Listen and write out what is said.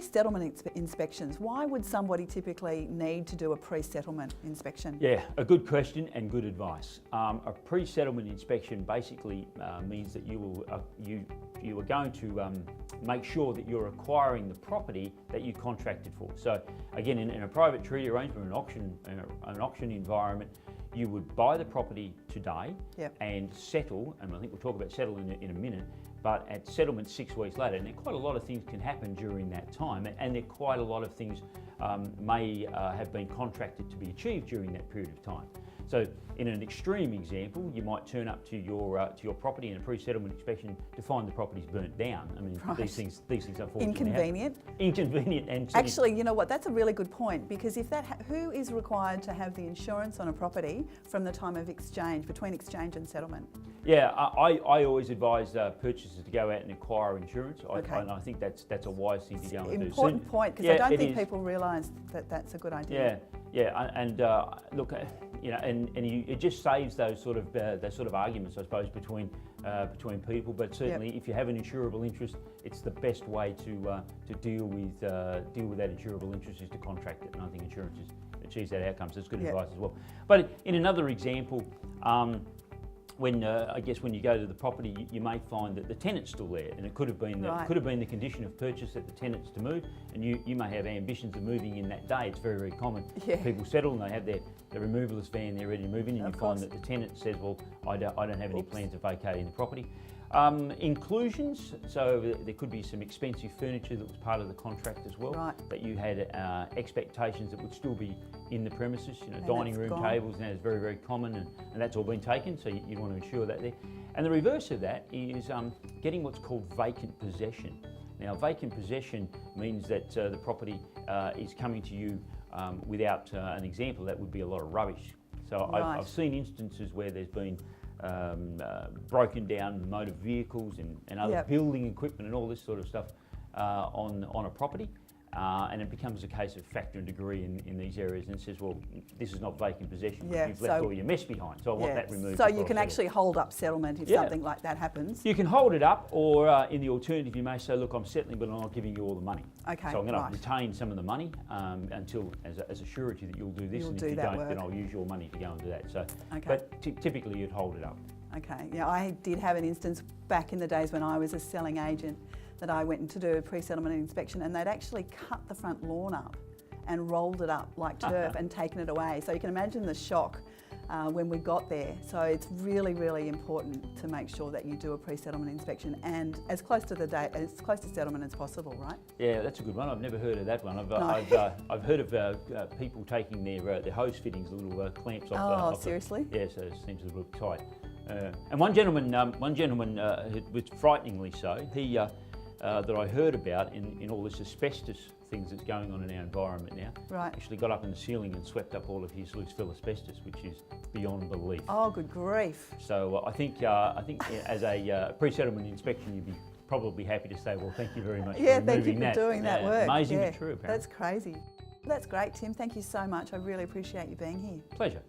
Pre-settlement inspections, why would somebody typically need to do a pre-settlement inspection? Yeah, a good question and good advice. A pre-settlement inspection basically means that you are going to make sure that you're acquiring the property that you contracted for. So again, in a private treaty arrangement, an auction environment, you would buy the property today and settle, and I think we'll talk about settling in a minute, but at settlement 6 weeks later, and quite a lot of things can happen during that time, and there quite a lot of things may have been contracted to be achieved during that period of time. So in an extreme example, you might turn up to your property in a pre-settlement inspection to find the property's burnt down. I mean, these things unfortunately Inconvenient. happen. Inconvenient. And actually, you know what, that's a really good point, because if who is required to have the insurance on a property from the time of exchange, between exchange and settlement? Yeah, I always advise purchasers to go out and acquire insurance. And I think that's a wise thing to go and do. Important point, because I don't think people realise that that's a good idea. And look, it just saves those sort of arguments, I suppose, between people. But certainly, if you have an insurable interest, it's the best way to deal with that insurable interest is to contract it. And I think insurance achieves that outcome. So it's good advice as well. But in another example, when you go to the property, you may find that the tenant's still there, and it could have been the condition of purchase that the tenant's to move, and you may have ambitions of moving in that day. It's very, very common. People settle and they have their removalist van there ready to move in, and you find that the tenant says, well, I don't have any plans of vacating the property. Inclusions, so there could be some expensive furniture that was part of the contract as well, but you had expectations that would still be in the premises, dining room tables, and that is very, very common, and that's all been taken, so you want to ensure that there. And the reverse of that is getting what's called vacant possession. Now, vacant possession means that the property is coming to you without an example. That would be a lot of rubbish. So I've seen instances where there's been broken down motor vehicles and other building equipment and all this sort of stuff on a property. And it becomes a case of factor and degree in these areas, and it says, well, this is not vacant possession. You've left all your mess behind, so I want that removed. So you can actually hold up settlement if something like that happens. You can hold it up, or in the alternative, you may say, look, I'm settling, but I'm not giving you all the money. Okay, so I'm going to retain some of the money until, as a surety that you'll do this, and if you don't, then I'll use your money to go and do that. So, but typically you'd hold it up. Okay, yeah, I did have an instance back in the days when I was a selling agent that I went in to do a pre-settlement inspection, and they'd actually cut the front lawn up and rolled it up like turf and taken it away. So you can imagine the shock when we got there. So it's really, really important to make sure that you do a pre-settlement inspection and as close to settlement as possible, right? Yeah, that's a good one. I've never heard of that one. I've heard of people taking their hose fittings, the little clamps off. Oh, seriously? Yeah, so it seems a little tight. And one gentleman, was frighteningly so. He that I heard about in all this asbestos things that's going on in our environment now. Actually got up in the ceiling and swept up all of his loose fill asbestos, which is beyond belief. Oh, good grief! So I think as a pre-settlement inspection, you'd be probably happy to say, well, thank you very much. Yeah, thank you for doing that work. Amazing but true, apparently. That's crazy. That's great, Tim. Thank you so much. I really appreciate you being here. Pleasure.